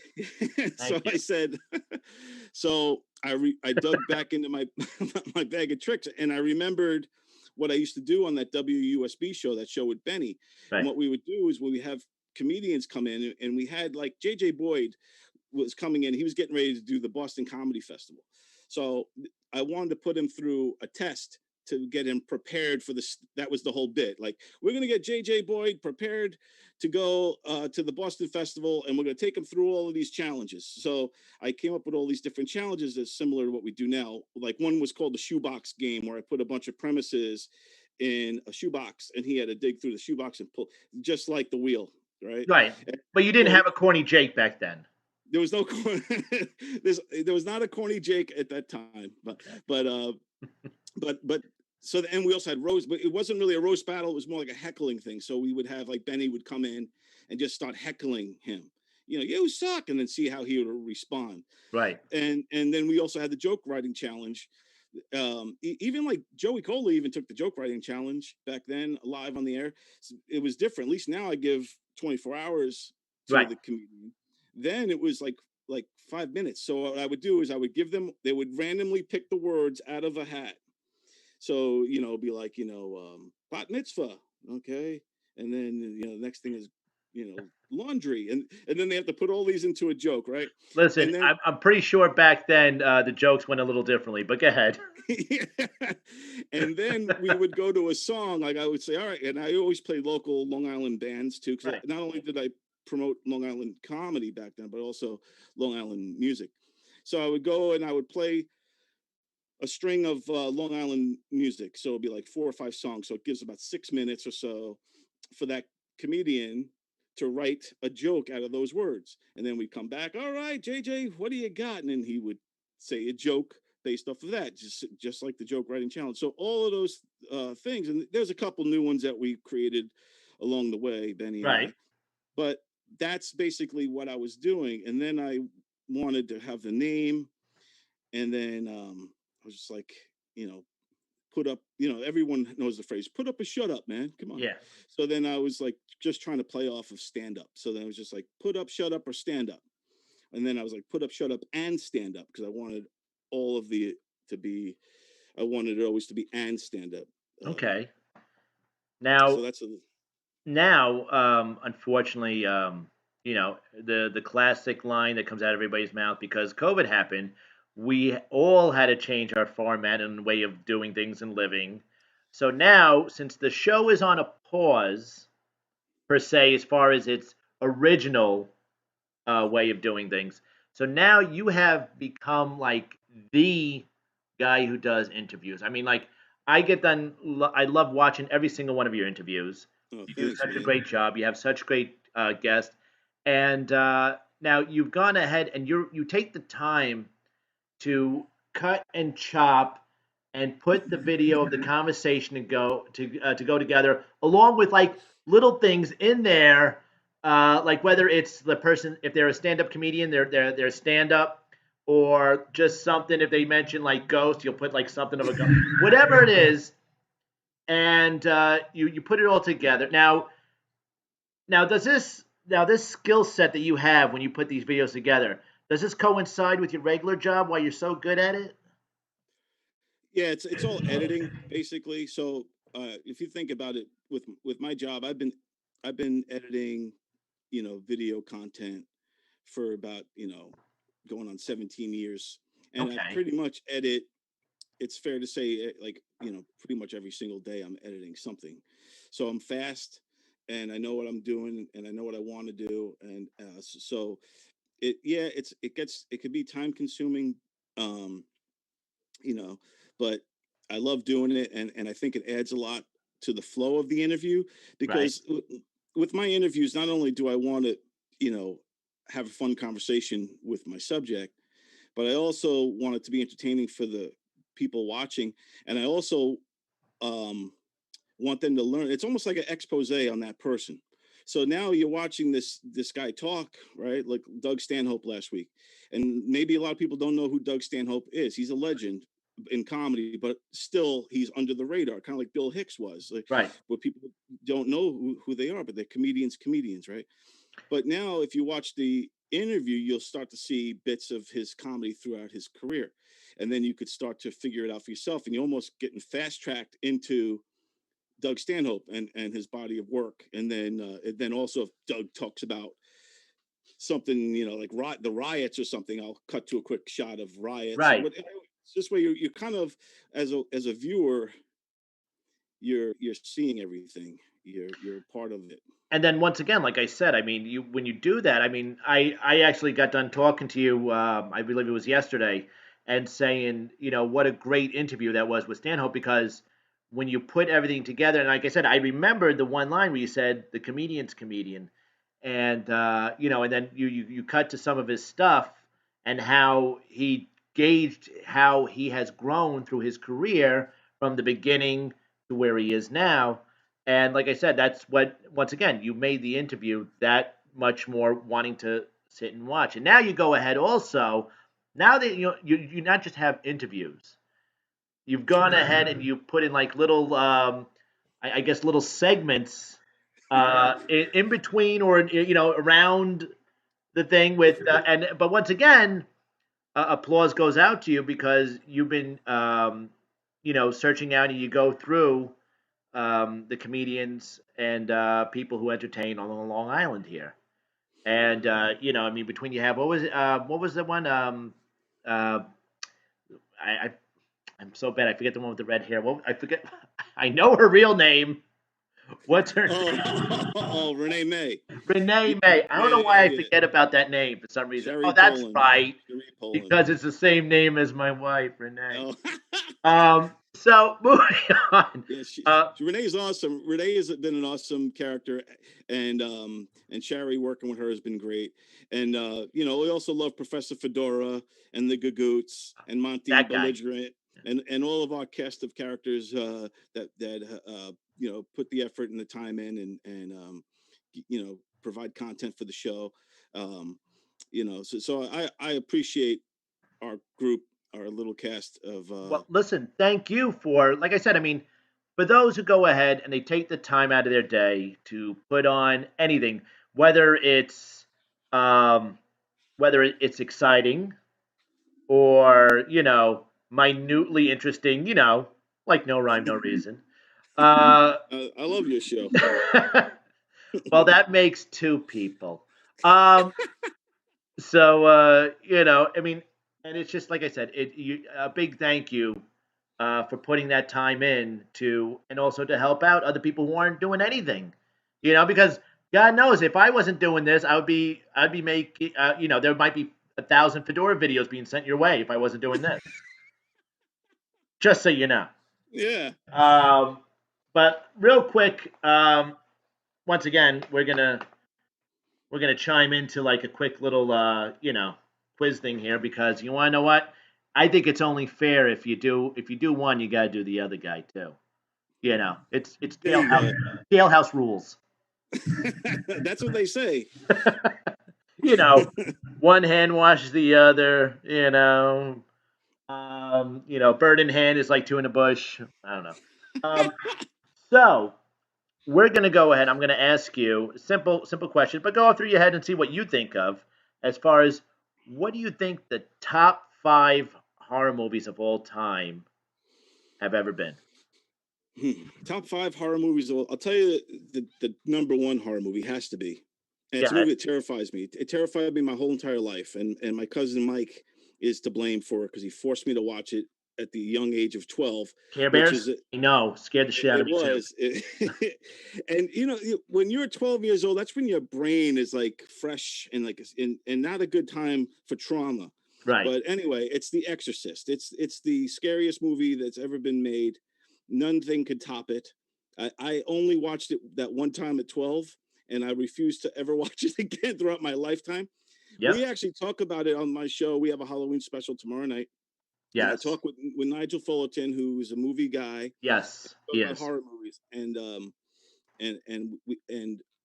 so Thank you. I said, so I dug back into my my bag of tricks, and I remembered what I used to do on that WUSB show, that show with Benny. And Right. what we would do is when we have comedians come in, and we had like JJ Boyd was coming in, he was getting ready to do the Boston Comedy Festival. So I wanted to put him through a test to get him prepared for this. That was the whole bit. Like, we're going to get JJ Boyd prepared to go to the Boston Festival, and we're going to take him through all of these challenges. So I came up with all these different challenges that's similar to what we do now. Like, one was called the Shoebox Game, where I put a bunch of premises in a shoebox, and he had to dig through the shoebox and pull, just like the wheel, right? Right. But you didn't So have a corny Jake back then. there was no there was not a corny Jake at that time, but but so and we also had roast, but it wasn't really a roast battle. It was more like a heckling thing. So we would have like Benny would come in and just start heckling him. You suck, and then see how he would respond. Right. And then we also had the joke writing challenge. Even like Joey Cola even took the joke writing challenge back then live on the air. It was different. At least now I give 24 hours to Right. the comedian. Then it was like 5 minutes. So what I would do is I would give them, they would randomly pick the words out of a hat. So, be like, bat mitzvah. Okay. And then, the next thing is, laundry. And then they have to put all these into a joke, right? Listen, And then, I'm pretty sure back then the jokes went a little differently, but go ahead. and then we would go to a song. Like I would say, all right. And I always played local Long Island bands too. Because Right. not only did I promote Long Island comedy back then, but also Long Island music. So I would go and I would play a string of Long Island music. So it'd be like 4 or 5 songs. So it gives about 6 minutes or so for that comedian to write a joke out of those words. And then we'd come back. All right, JJ, what do you got? And then he would say a joke based off of that, just like the joke writing challenge. So all of those things, and there's a couple new ones that we created along the way, Benny and Right. I. But that's basically what I was doing. And then I wanted to have the name, and then I was just like, put up, everyone knows the phrase, put up a shut up, man. Come on. Yeah. So then I was like, just trying to play off of stand up. So then I was just like, put up, shut up, or stand up. And then I was like, put up, shut up, and stand up, because I wanted all of the to be, I wanted it always to be and stand up. Okay. So Now, that's unfortunately, the classic line that comes out of everybody's mouth because COVID happened, we all had to change our format and way of doing things and living. So now, since the show is on a pause per se, as far as its original way of doing things, so now you have become like the guy who does interviews. I mean, like I get done. I love watching every single one of your interviews. oh, You do thanks, such a man. great job. You have such great guests, and now you've gone ahead and you take the time to cut and chop and put the video of the conversation to go together, along with like little things in there, like whether it's the person if they're a stand-up comedian, their stand-up, or just something if they mention like ghost, you'll put like something of a ghost, whatever it is, and you put it all together. Now this skill set that you have when you put these videos together, does this coincide with your regular job? Why you're so good at it? Yeah, it's all editing basically. So if you think about it, with my job, I've been editing, video content for about, going on 17 years, and I Okay. pretty much edit. It's fair to say, like, pretty much every single day I'm editing something. So I'm fast, and I know what I'm doing, and I know what I want to do, and so it could be time consuming, um, you know, but I love doing it, and I think it adds a lot to the flow of the interview, Right. because with my interviews, not only do I want to, you know, have a fun conversation with my subject, but I also want it to be entertaining for the people watching, and I also um, want them to learn. It's almost like an expose on that person. So now you're watching this guy talk, right? Like Doug Stanhope last week, and maybe a lot of people don't know who Doug Stanhope is. He's a legend in comedy, but still he's under the radar, kind of like Bill Hicks was. Like, Right. where people don't know who they are, but they're comedians, right? But now, if you watch the interview, you'll start to see bits of his comedy throughout his career. And then you could start to figure it out for yourself. And you're almost getting fast tracked into Doug Stanhope and his body of work. And then also, if Doug talks about something, like the riots or something, I'll cut to a quick shot of riots. Right. This way, you're kind of, as a viewer, you're seeing everything. You're part of it. And then once again, like I said, I mean, you when you do that, I mean, I actually got done talking to you. I believe it was yesterday, and saying, what a great interview that was with Stanhope because when you put everything together, and like I said, I remembered the one line where you said the comedian's comedian, and and then you cut to some of his stuff and how he gauged how he has grown through his career from the beginning to where he is now. And like I said, that's what, once again, you made the interview that much more wanting to sit and watch. And now you go ahead also, now that you not just have interviews, you've gone ahead and you put in like little, I guess, little segments in between or, around the thing with, but once again, applause goes out to you because you've been, searching out and you go through the comedians and people who entertain on Long Island here. And I mean, between you have what was the one? Uh, I I'm so bad. I forget the one with the red hair. I forget. I know her real name. What's her name? Oh, Renee May. Renee May. I don't know why I forget about that name for some reason. Sherry Oh, that's Poland. right. Sherry Poland. Because it's the same name as my wife, Renee. Oh. So moving on. Yeah, Renee's awesome. Renee has been an awesome character, and Sherry working with her has been great. And we also love Professor Fedora and the Gagoots and Monty Belligerent and all of our cast of characters that put the effort and the time in and provide content for the show. So I appreciate our group, our little cast of well, listen, thank you for, like I said, I mean, for those who go ahead and they take the time out of their day to put on anything, whether it's exciting or minutely interesting, like No Rhyme No Reason. I love your show. Well, that makes two people. So I mean, and it's just like I said, a big thank you for putting that time in to, and also to help out other people who aren't doing anything, because God knows if I wasn't doing this, I'd be making, there might be 1,000 Fedora videos being sent your way if I wasn't doing this. Just so you know. Yeah. But real quick, once again, we're gonna chime into like a quick little quiz thing here because you want to know what? I think it's only fair if you do one, you got to do the other guy too. It's jailhouse rules. That's what they say. One hand washes the other. Bird in hand is like two in a bush. I don't know. So we're gonna go ahead. I'm gonna ask you simple question, but go through your head and see what you think of as far as what do you think the top 5 horror movies of all time have ever been? Top 5 horror movies. I'll tell you the number one horror movie has to be. And it's a movie that terrifies me. It terrified me my whole entire life. And my cousin Mike is to blame for it because he forced me to watch it at the young age of 12. Care Bears? No, scared the shit out of me too. And when you're 12 years old, that's when your brain is like fresh and like and not a good time for trauma. Right. But anyway, it's The Exorcist. It's the scariest movie that's ever been made. Nothing could top it. I only watched it that one time at 12, and I refuse to ever watch it again throughout my lifetime. Yep. We actually talk about it on my show. We have a Halloween special tomorrow night. Yes. And I talk with Nigel Fullerton, who's a movie guy. Yes. About horror movies, and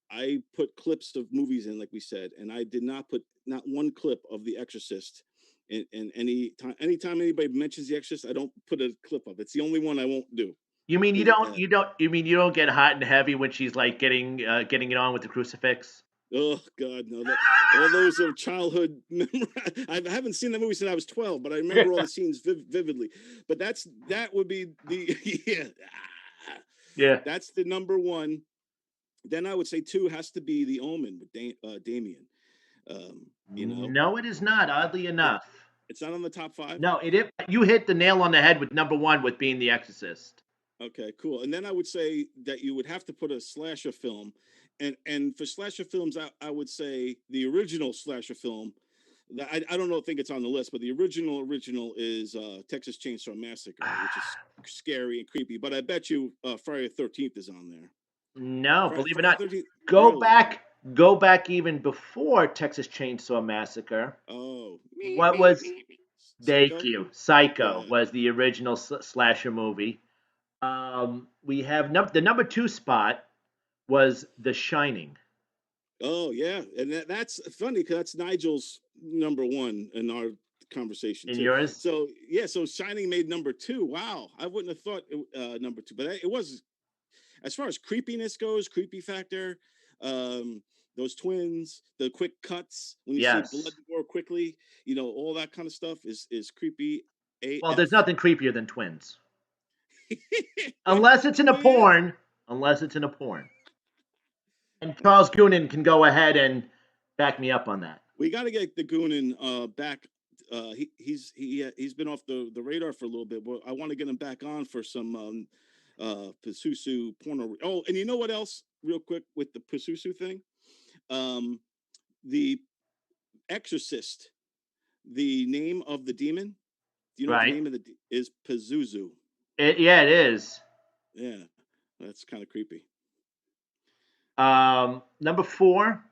I put clips of movies in, like we said, and I did not put not one clip of The Exorcist. And anytime anybody mentions The Exorcist, I don't put a clip of it. It's the only one I won't do. You mean you don't get hot and heavy when she's like getting it on with the crucifix? Oh God, no! All those are childhood memories. I haven't seen that movie since I was 12, but I remember all the scenes vividly. But that would be the yeah. That's the number one. Then I would say 2 has to be The Omen with Damien. No, it is not. Oddly enough, it's not on the top 5. No, you hit the nail on the head with number 1 with being The Exorcist. Okay, cool. And then I would say that you would have to put a slasher film, and for slasher films, I would say the original slasher film. That I don't think it's on the list, but the original is Texas Chainsaw Massacre, which is scary and creepy. But I bet you Friday the 13th is on there. No, believe it or not. Go back even before Texas Chainsaw Massacre. Oh, what was? Thank you. Psycho was the original slasher movie. We have the number two spot was The Shining. Oh yeah, and that's funny because that's Nigel's number one in our conversation In too. yours? So yeah, so Shining made number two. Wow, I wouldn't have thought number two, but it was as far as creepiness goes, creepy factor. Um, those twins, the quick cuts when you see blood Yes. more quickly, all that kind of stuff is creepy Well, there's AF. nothing creepier than twins. Unless it's in a Twins. porn. Unless it's in a porn. And Charles Goonan can go ahead and back me up on that. We got to get the Goonan back. He's been off the radar for a little bit, but I want to get him back on for some Pasusu porno. Oh, and you know what else? Real quick with the Pasusu thing, um, the Exorcist. The name of the demon. Do you know what the Right. name of is? Pazuzu. Yeah, it is. Yeah, that's kind of creepy. Number four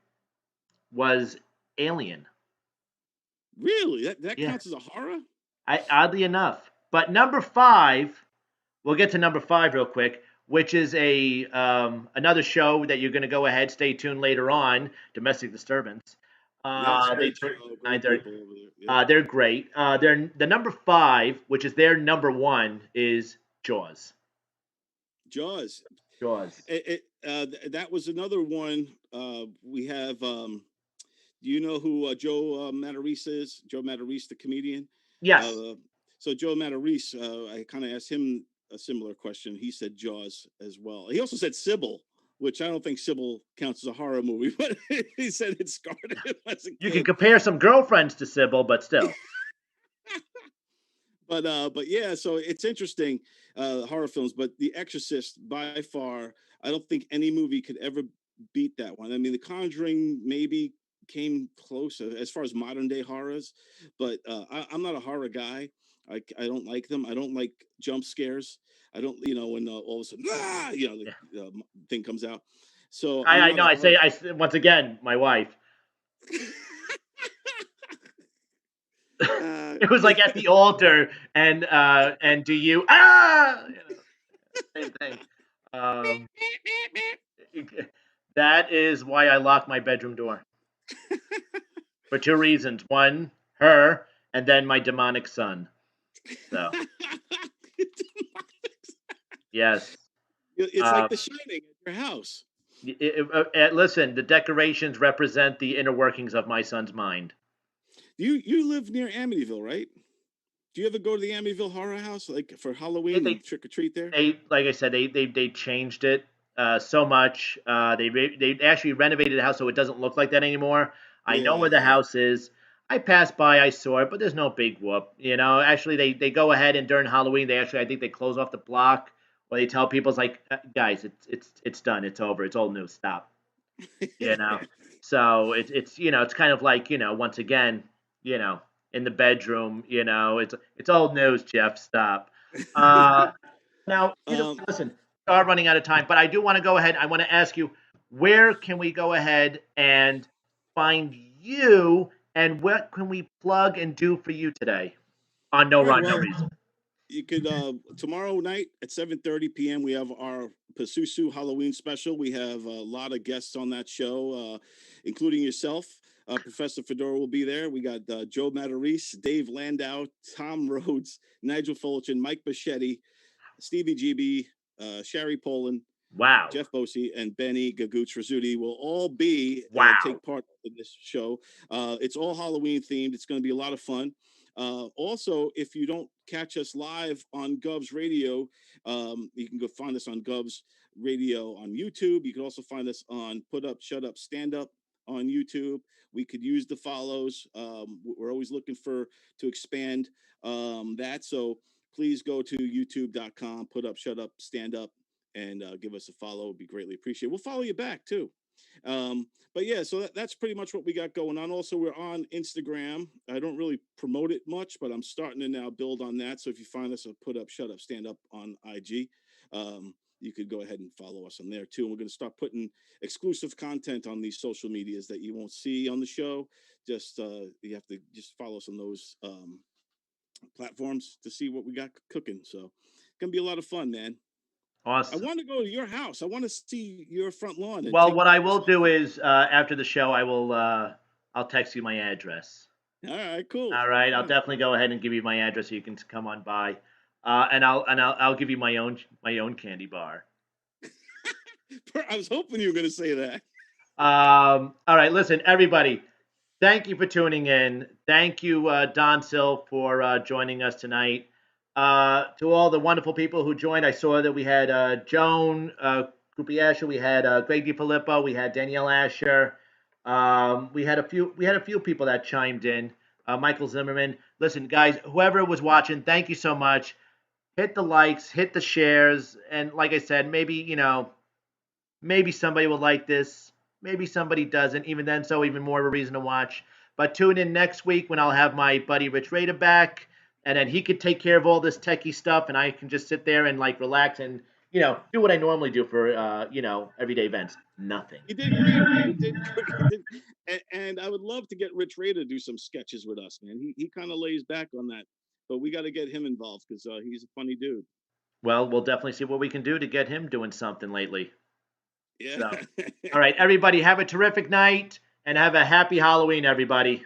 was Alien. Really? That Yeah. counts as a horror? Oddly enough. But number five, we'll get to number five real quick, which is a another show that you're going to go ahead, stay tuned later on, Domestic Disturbance. Yes, They great turn show, great 9:30. people over there. Yeah. They're great. They're the number five, which is their number one, is Jaws. Jaws. Jaws. That was another one. We have. Do you know who Joe Matarese is? Joe Matarese, the comedian. Yes. So Joe Matarese, I kind of asked him a similar question. He said Jaws as well. He also said Sybil, which I don't think Sybil counts as a horror movie, but he said it scarred him as a You can kid. compare some girlfriends to Sybil, but still. But yeah, so it's interesting, horror films. But The Exorcist, by far, I don't think any movie could ever beat that one. I mean, The Conjuring maybe came close as far as modern day horrors, but I'm not a horror guy. I don't like them. I don't like jump scares. I don't, when all of a sudden, Yeah. the thing comes out. So I'm I not know. a horror. Once again, my wife. uh, It was like at the altar, and do you same thing. Um, that is why I lock my bedroom door for two reasons: one, her, and then my demonic son. So yes. It's Um, like The Shining at your house. listen, the decorations represent the inner workings of my son's mind. You live near Amityville, right? Do you ever go to the Amityville Horror House like for Halloween They and trick or treat there? like I said, they changed it so much. They actually renovated the house so it doesn't look like that anymore. I know Yeah, where the yeah. house is. I passed by, I saw it, but there's no big whoop. Actually, they go ahead and during Halloween, I think they close off the block, or they tell people it's like, guys, it's done, it's over, it's old news, stop. You know, so it's kind of like once again, you know, in the bedroom, it's old news, Jeff, stop. Uh, now, um, listen, we are running out of time, but I do want to go ahead. I want to ask you, where can we go ahead and find you, and what can we plug and do for you today on No all right. Run, No Well, Reason? you could tomorrow night at 7:30 p.m. we have our Pasusu Halloween special. We have a lot of guests on that show, including yourself. Professor Fedora will be there. We got Joe Matarese, Dave Landau, Tom Rhodes, Nigel Fullerton, Mike Bichetti, Stevie GB, Sherry Poland, Wow, Jeff Bosey, and Benny Gaguch Rizzuti will all be wow. take part in this show. It's all Halloween themed. It's going to be a lot of fun. Also, if you don't catch us live on Gov's Radio, you can go find us on Gov's Radio on YouTube. You can also find us on Put Up, Shut Up, Stand Up on YouTube. We could use the follows. We're always looking to expand that. So please go to youtube.com, Put Up, Shut Up, Stand Up, and give us a follow. Would be greatly appreciated. We'll follow you back too. But yeah, so that's pretty much what we got going on. Also, we're on Instagram. I don't really promote it much, but I'm starting to now build on that. So if you find us a Put Up, Shut Up, Stand Up on IG, you could go ahead and follow us on there too. And we're going to start putting exclusive content on these social medias that you won't see on the show. Just you have to just follow us on those platforms to see what we got cooking. So it's going to be a lot of fun, man. I Awesome. want to go to your house. I want to see your front lawn. And Well, take what I will pictures. do is after the show, I'll text you my address. All right, cool. All right, I'll Yeah. definitely go ahead and give you my address so you can come on by, and I'll give you my own candy bar. I was hoping you were going to say that. All right, listen, everybody. Thank you for tuning in. Thank you, Don Sil, for joining us tonight. To all the wonderful people who joined, I saw that we had Joan Krupi Asher, we had Greg DiFilippo, we had Danielle Asher. We had a few people that chimed in. Michael Zimmerman. Listen, guys, whoever was watching, thank you so much. Hit the likes, hit the shares, and like I said, maybe somebody will like this. Maybe somebody doesn't. Even then, so even more of a reason to watch. But tune in next week when I'll have my buddy Rich Rader back, and then he could take care of all this techie stuff, and I can just sit there and like relax and do what I normally do for everyday events. Nothing. You did great. You did great. And I would love to get Rich Ray to do some sketches with us, man. He kind of lays back on that, but we got to get him involved because he's a funny dude. Well, we'll definitely see what we can do to get him doing something lately. Yeah. So, all right, everybody, have a terrific night and have a happy Halloween, everybody.